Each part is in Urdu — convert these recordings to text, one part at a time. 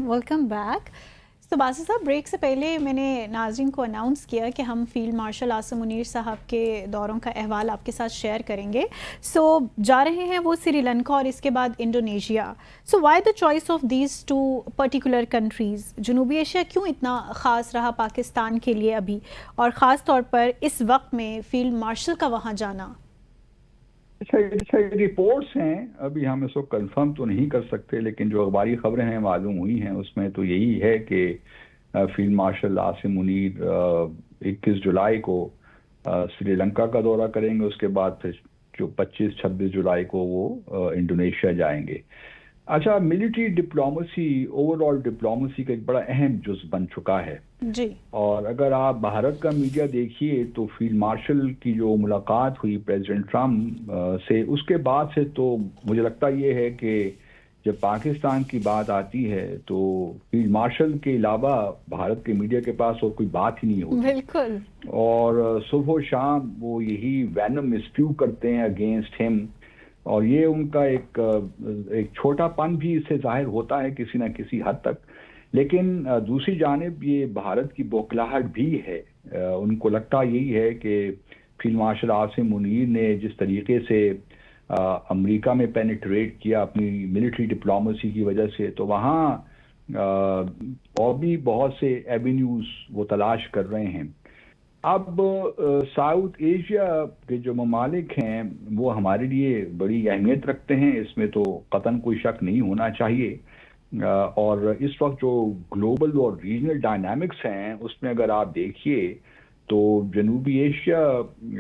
Welcome back. تو باسط صاحب، بریک سے پہلے میں نے ناظرین کو اناؤنس کیا کہ ہم فیلڈ مارشل عاصم منیر صاحب کے دوروں کا احوال آپ کے ساتھ شیئر کریں گے. سو جا رہے ہیں وہ سری لنکا اور اس کے بعد Indonesia. So why the choice of these two particular countries? جنوبی ایشیا کیوں اتنا خاص رہا پاکستان کے لیے ابھی، اور خاص طور پر اس وقت میں فیلڈ مارشل کا وہاں جانا؟ اچھا رپورٹس ہیں، ابھی ہم اس کو کنفرم تو نہیں کر سکتے، لیکن جو اخباری خبریں ہیں معلوم ہوئی ہیں اس میں تو یہی ہے کہ فیلڈ مارشل عاصم منیر 21 جولائی کو سری لنکا کا دورہ کریں گے. اس کے بعد پھر جو 25-26 جولائی کو وہ انڈونیشیا جائیں گے. اچھا، military diplomacy over all diplomacy کا ایک بڑا اہم جز بن چکا ہے جی. اور اگر آپ بھارت کا میڈیا دیکھیے تو فیلڈ مارشل کی جو ملاقات ہوئی پریزیڈنٹ ٹرمپ سے، اس کے بعد سے تو مجھے لگتا یہ ہے کہ جب پاکستان کی بات آتی ہے تو فیلڈ مارشل کے علاوہ بھارت کے میڈیا کے پاس اور کوئی بات ہی نہیں ہوتی. بالکل. اور صبح و شام وہ یہی وینم اسپیو کرتے ہیں اگینسٹ ہم، اور یہ ان کا ایک چھوٹا پن بھی اس سے ظاہر ہوتا ہے کسی نہ کسی حد تک. لیکن دوسری جانب یہ بھارت کی بوکھلاہٹ بھی ہے. ان کو لگتا یہی ہے کہ فیلڈ مارشل عاصم منیر نے جس طریقے سے امریکہ میں پینیٹریٹ کیا اپنی ملٹری ڈپلومیسی کی وجہ سے، تو وہاں اور بھی بہت سے ایونیوز وہ تلاش کر رہے ہیں. اب ساؤتھ ایشیا کے جو ممالک ہیں وہ ہمارے لیے بڑی اہمیت رکھتے ہیں، اس میں تو قطعاً کوئی شک نہیں ہونا چاہیے. اور اس وقت جو گلوبل اور ریجنل ڈائنامکس ہیں اس میں اگر آپ دیکھیے تو جنوبی ایشیا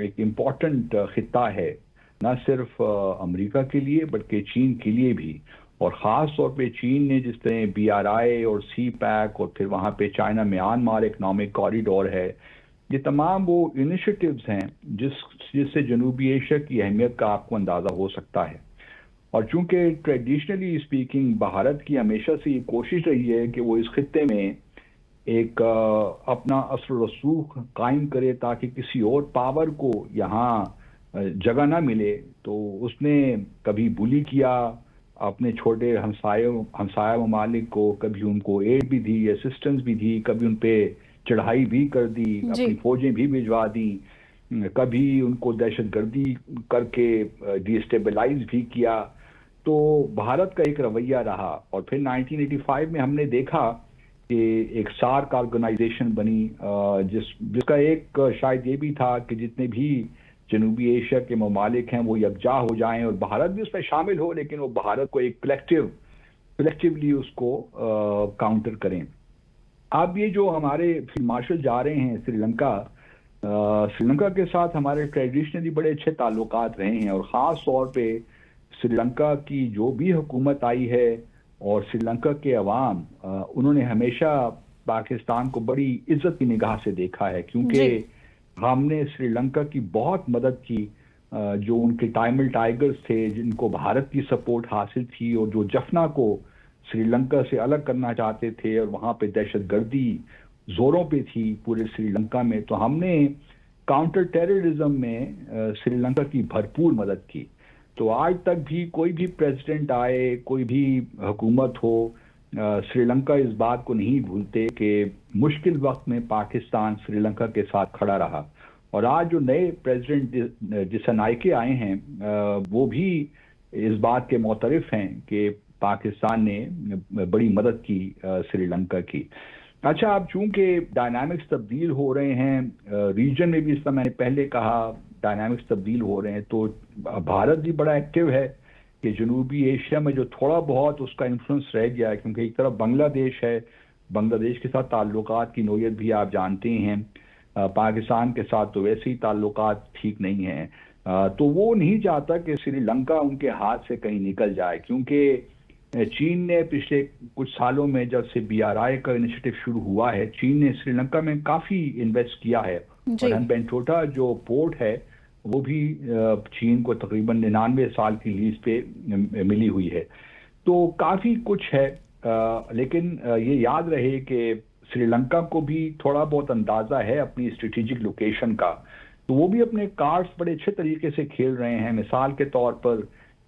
ایک امپورٹنٹ خطہ ہے، نہ صرف امریکہ کے لیے بلکہ چین کے لیے بھی. اور خاص طور پہ چین نے جس طرح BRI اور سی پیک اور پھر وہاں پہ چائنا میانمار اکنامک کوریڈور ہے، یہ تمام وہ انیشیٹوز ہیں جس سے جنوبی ایشیا کی اہمیت کا آپ کو اندازہ ہو سکتا ہے. اور چونکہ ٹریڈیشنلی اسپیکنگ بھارت کی ہمیشہ سے یہ کوشش رہی ہے کہ وہ اس خطے میں ایک اپنا اثر و رسوخ قائم کرے تاکہ کسی اور پاور کو یہاں جگہ نہ ملے، تو اس نے کبھی بلی کیا اپنے چھوٹے ہمسایہ ممالک کو، کبھی ان کو ایڈ بھی دی، اسسٹنس بھی دی، کبھی ان پہ چڑھائی بھی کر دی، اپنی فوجیں بھی بھجوا دی، کبھی ان کو دہشت گردی کر کے ڈی اسٹیبلائز بھی کیا. تو بھارت کا ایک رویہ رہا. اور پھر 1985 میں ہم نے دیکھا کہ ایک سارک آرگنائزیشن بنی جس کا ایک شاید یہ بھی تھا کہ جتنے بھی جنوبی ایشیا کے ممالک ہیں وہ یکجا ہو جائیں اور بھارت بھی اس میں شامل ہو، لیکن وہ بھارت کو ایک کلیکٹیولی اس کو کاؤنٹر کریں. اب یہ جو ہمارے فیلڈ مارشل جا رہے ہیں سری لنکا کے ساتھ ہمارے ٹریڈیشنلی بڑے اچھے تعلقات رہے ہیں، اور خاص طور پہ سری لنکا کی جو بھی حکومت آئی ہے اور سری لنکا کے عوام، انہوں نے ہمیشہ پاکستان کو بڑی عزت کی نگاہ سے دیکھا ہے، کیونکہ ہم نے سری لنکا کی بہت مدد کی. جو ان کے ٹائمل ٹائیگرز تھے جن کو بھارت کی سپورٹ حاصل تھی اور جو جفنا کو سری لنکا سے الگ کرنا چاہتے تھے، اور وہاں پہ دہشت گردی زوروں پہ تھی پورے سری لنکا میں، تو ہم نے کاؤنٹر ٹیررزم میں سری لنکا کی بھرپور مدد کی. تو آج تک بھی کوئی بھی پریزیڈنٹ آئے، کوئی بھی حکومت ہو، سری لنکا اس بات کو نہیں بھولتے کہ مشکل وقت میں پاکستان سری لنکا کے ساتھ کھڑا رہا. اور آج جو نئے پریزیڈنٹ ڈسنائکے آئے ہیں وہ بھی اس بات کے معترف ہیں کہ پاکستان نے بڑی مدد کی سری لنکا کی. اچھا، اب چونکہ ڈائنامکس تبدیل ہو رہے ہیں ریجن میں بھی، اس طرح میں نے پہلے کہا ڈائنامکس تبدیل ہو رہے ہیں، تو بھارت بھی بڑا ایکٹیو ہے کہ جنوبی ایشیا میں جو تھوڑا بہت اس کا انفلوئنس رہ گیا ہے، کیونکہ ایک طرف بنگلہ دیش ہے، بنگلہ دیش کے ساتھ تعلقات کی نوعیت بھی آپ جانتے ہیں، پاکستان کے ساتھ تو ویسے ہی تعلقات ٹھیک نہیں ہیں. تو وہ نہیں چاہتا کہ سری لنکا ان کے ہاتھ سے کہیں نکل جائے، کیونکہ چین نے پچھلے کچھ سالوں میں جب سے BRI کا انیشیٹو شروع ہوا ہے، چین نے سری لنکا میں کافی انویسٹ کیا ہے. اور ہمبنٹوٹا جو پورٹ ہے وہ بھی چین کو تقریباً 99 سال کی لیز پہ ملی ہوئی ہے. تو کافی کچھ ہے، لیکن یہ یاد رہے کہ سری لنکا کو بھی تھوڑا بہت اندازہ ہے اپنی اسٹریٹجک لوکیشن کا، تو وہ بھی اپنے کارڈز بڑے اچھے طریقے سے کھیل رہے ہیں. مثال کے طور پر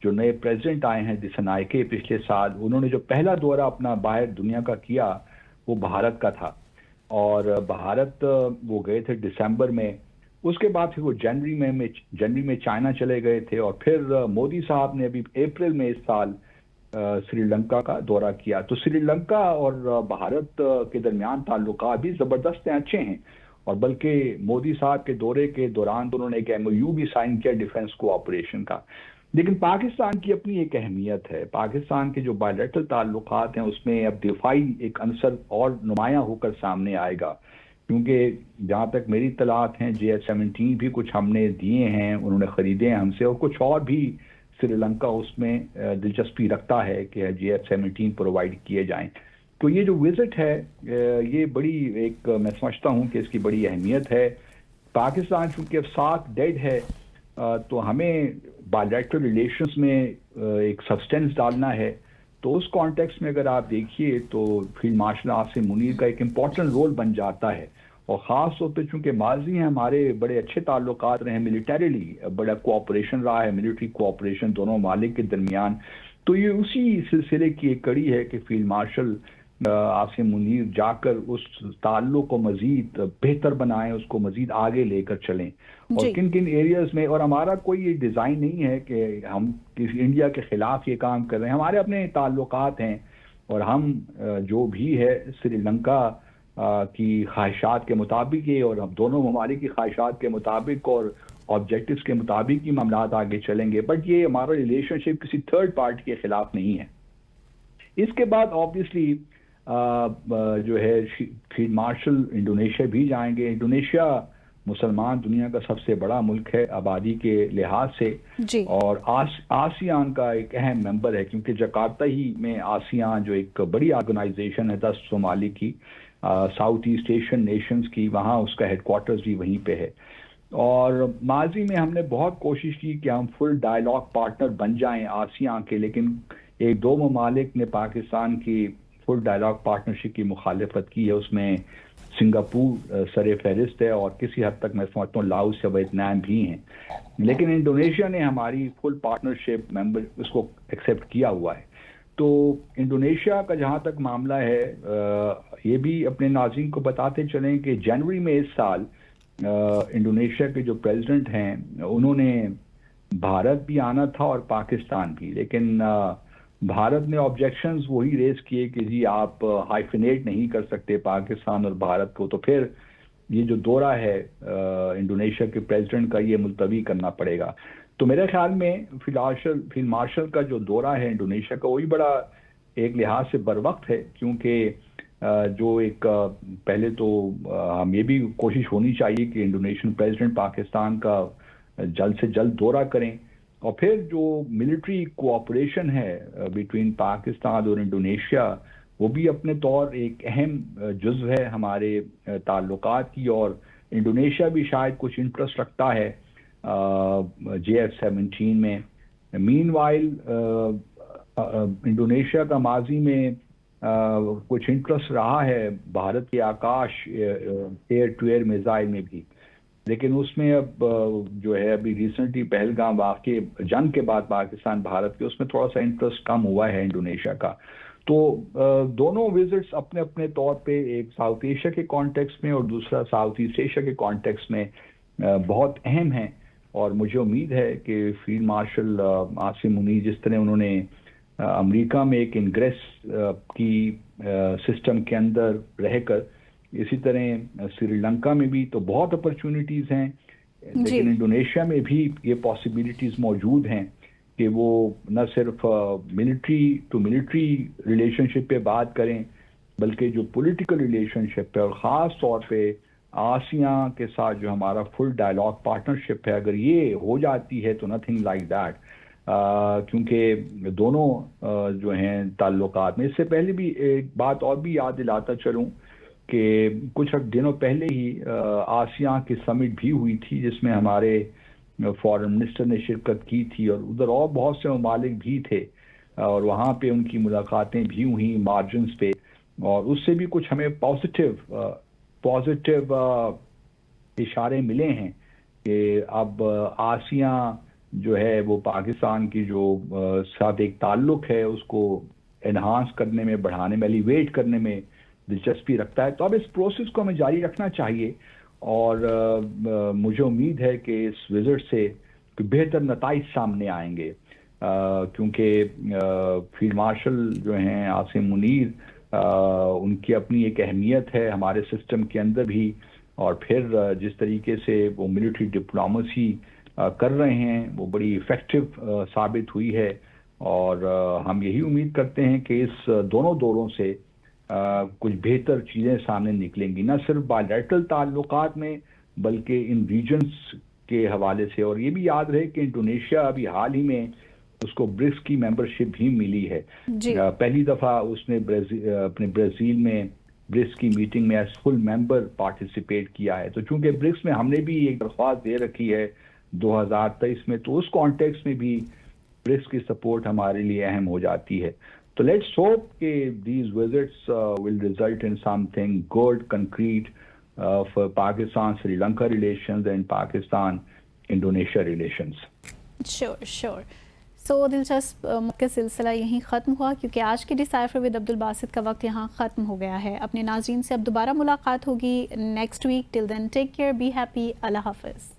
جو نئے پریزیڈنٹ آئے ہیں دیسنائے کے پچھلے سال، انہوں نے جو پہلا دورہ اپنا باہر دنیا کا کیا وہ بھارت کا تھا، اور بھارت وہ گئے تھے دسمبر میں، اس کے بعد پھر وہ جنوری میں چائنا چلے گئے تھے، اور پھر مودی صاحب نے ابھی اپریل میں اس سال سری لنکا کا دورہ کیا۔ تو سری لنکا اور بھارت کے درمیان تعلقات بھی زبردست ہیں، اچھے ہیں، اور بلکہ مودی صاحب کے دورے کے دوران تو انہوں نے ایک MOU بھی سائن کیا ڈیفنس کوآپریشن کا۔ لیکن پاکستان کی اپنی ایک اہمیت ہے، پاکستان کے جو بائیلیٹرل تعلقات ہیں اس میں اب دفاعی ایک عنصر اور نمایاں ہو کر سامنے آئے گا، کیونکہ جہاں تک میری اطلاعات ہیں JF-17 بھی کچھ ہم نے دیے ہیں، انہوں نے خریدے ہیں ہم سے، اور کچھ اور بھی سری لنکا اس میں دلچسپی رکھتا ہے کہ JF-17 پرووائڈ کیے جائیں۔ تو یہ جو وزٹ ہے یہ بڑی ایک میں سمجھتا ہوں کہ اس کی بڑی اہمیت ہے۔ پاکستان چونکہ اب ساتھ ڈیڈ ہے تو ہمیں بائیلیٹرل ریلیشنز میں ایک سبسٹینس ڈالنا ہے، تو اس کانٹیکس میں اگر آپ دیکھیے تو فیلڈ مارشل عاصم منیر کا ایک امپورٹنٹ رول بن جاتا ہے، اور خاص طور پہ چونکہ ماضی میں ہمارے بڑے اچھے تعلقات رہے، ملیٹریلی بڑا کوآپریشن رہا ہے، ملٹری کوآپریشن دونوں ممالک کے درمیان، تو یہ اسی سلسلے کی ایک کڑی ہے کہ فیلڈ مارشل عاصم منیر جا کر اس تعلق کو مزید بہتر بنائیں، اس کو مزید آگے لے کر چلیں، اور کن کن ایریاز میں۔ اور ہمارا کوئی یہ ڈیزائن نہیں ہے کہ ہم کسی انڈیا کے خلاف یہ کام کر رہے ہیں، ہمارے اپنے تعلقات ہیں، اور ہم جو بھی ہے سری لنکا کی خواہشات کے مطابق ہی، اور ہم دونوں ممالک کی خواہشات کے مطابق اور آبجیکٹیوز کے مطابق ہی معاملات آگے چلیں گے، بٹ یہ ہمارا ریلیشن شپ کسی تھرڈ پارٹی کے خلاف نہیں ہے۔ اس کے بعد آبویسلی جو ہے فیلڈ مارشل انڈونیشیا بھی جائیں گے۔ انڈونیشیا مسلمان دنیا کا سب سے بڑا ملک ہے آبادی کے لحاظ سے، اور آسیان کا ایک اہم ممبر ہے، کیونکہ جکارتا ہی میں آسیان جو ایک بڑی آرگنائزیشن ہے 10 ممالک کی، ساؤتھ ایسٹ ایشین نیشنز کی، وہاں اس کا ہیڈ کوارٹرز بھی وہیں پہ ہے۔ اور ماضی میں ہم نے بہت کوشش کی کہ ہم فل ڈائیلاگ پارٹنر بن جائیں آسیان کے، لیکن ایک دو ممالک نے پاکستان کی فل ڈائیلاگ پارٹنرشپ کی مخالفت کی ہے، اس میں سنگاپور سر فہرست ہے، اور کسی حد تک میں سمجھتا ہوں لاؤس یا ویتنام بھی ہیں، لیکن انڈونیشیا نے ہماری فل پارٹنرشپ ممبر اس کو ایکسیپٹ کیا ہوا ہے۔ تو انڈونیشیا کا جہاں تک معاملہ ہے یہ بھی اپنے ناظرین کو بتاتے چلیں کہ جنوری میں اس سال انڈونیشیا کے جو پریزیڈنٹ ہیں انہوں نے بھارت بھی آنا تھا اور پاکستان بھی، لیکن بھارت نے آبجیکشنز وہی ریز کیے کہ جی آپ ہائیفنیٹ نہیں کر سکتے پاکستان اور بھارت کو، تو پھر یہ جو دورہ ہے انڈونیشیا کے پریزیڈنٹ کا یہ ملتوی کرنا پڑے گا۔ تو میرے خیال میں فیلڈ مارشل کا جو دورہ ہے انڈونیشیا کا وہی بڑا ایک لحاظ سے بر وقت ہے، کیونکہ جو ایک پہلے تو ہم یہ بھی کوشش ہونی چاہیے کہ انڈونیشین پریزیڈنٹ پاکستان کا جلد سے جلد دورہ کریں، اور پھر جو ملٹری کوآپریشن ہے بٹوین پاکستان اور انڈونیشیا وہ بھی اپنے طور ایک اہم جزو ہے ہمارے تعلقات کی، اور انڈونیشیا بھی شاید کچھ انٹرسٹ رکھتا ہے JF-17 میں۔ مین وائل انڈونیشیا کا ماضی میں کچھ انٹرسٹ رہا ہے بھارت کے Akash air to air missile میں بھی، لیکن اس میں اب جو ہے ابھی ریسنٹلی پہلگام واقعے جنگ کے بعد پاکستان بھارت کے اس میں تھوڑا سا انٹرسٹ کم ہوا ہے انڈونیشیا کا۔ تو دونوں وزٹس اپنے اپنے طور پہ ایک ساؤتھ ایشیا کے کانٹیکس میں اور دوسرا ساؤتھ ایسٹ ایشیا کے کانٹیکس میں بہت اہم ہیں، اور مجھے امید ہے کہ فیلڈ مارشل عاصم منیر جس طرح انہوں نے امریکہ میں ایک انگریس کی سسٹم کے اندر رہ کر، اسی طرح سری لنکا میں بھی تو بہت اپرچونٹیز ہیں، لیکن انڈونیشیا میں بھی یہ پاسبلٹیز موجود ہیں کہ وہ نہ صرف ملٹری ٹو ملٹری ریلیشن شپ پہ بات کریں، بلکہ جو پولیٹیکل ریلیشن شپ ہے، اور خاص طور پہ آسیان کے ساتھ جو ہمارا فل ڈائیلاگ پارٹنرشپ ہے، اگر یہ ہو جاتی ہے تو نتھنگ لائک دیٹ، کیونکہ دونوں جو ہیں تعلقات میں۔ اس سے پہلے بھی ایک بات اور بھی یاد دلاتا چلوں کہ کچھ دنوں پہلے ہی آسیان کی سمٹ بھی ہوئی تھی جس میں ہمارے فارن منسٹر نے شرکت کی تھی، اور ادھر اور بہت سے ممالک بھی تھے، اور وہاں پہ ان کی ملاقاتیں بھی ہوئیں مارجنز پہ، اور اس سے بھی کچھ ہمیں پازیٹیو اشارے ملے ہیں کہ اب آسیان جو ہے وہ پاکستان کی جو ساتھ ایک تعلق ہے اس کو انہانس کرنے میں، بڑھانے میں، ایلیویٹ کرنے میں دلچسپی رکھتا ہے. تو اب اس پروسیس کو ہمیں جاری رکھنا چاہیے، اور مجھے امید ہے کہ اس وزٹ سے بہتر نتائج سامنے آئیں گے، کیونکہ فیلڈ مارشل جو ہیں عاصم منیر، ان کی اپنی ایک اہمیت ہے ہمارے سسٹم کے اندر بھی، اور پھر جس طریقے سے وہ ملٹری ڈپلومیسی کر رہے ہیں وہ بڑی ایفیکٹو ثابت ہوئی ہے. اور ہم یہی امید کرتے ہیں کہ اس دونوں دوروں سے کچھ بہتر چیزیں سامنے نکلیں گی، نہ صرف بائیلیٹرل تعلقات میں بلکہ ان ریجنز کے حوالے سے. اور یہ بھی یاد رہے کہ انڈونیشیا ابھی حال ہی میں اس کو برکس کی ممبرشپ بھی ملی ہے. جی پہلی دفعہ اس نے اپنے برازیل میں برکس کی میٹنگ میں ایز فل ممبر پارٹیسپیٹ کیا ہے. تو چونکہ برکس میں ہم نے بھی ایک درخواست دے رکھی ہے 2023 میں، تو اس کانٹیکس میں بھی برکس کی سپورٹ ہمارے لیے اہم ہو جاتی ہے. تو لیٹس ہوپ کہ these visits will result in some thing good concrete for Pakistan Sri Lanka relations and Pakistan Indonesia relations. شور شور. سو دلچسپ کا سلسلہ یہیں ختم ہوا، کیونکہ آج کی ڈیسائفر ود عبدالباسط کا وقت یہاں ختم ہو گیا ہے. اپنے ناظرین سے اب دوبارہ ملاقات ہوگی next week. Till then take care, be happy, اللہ حافظ.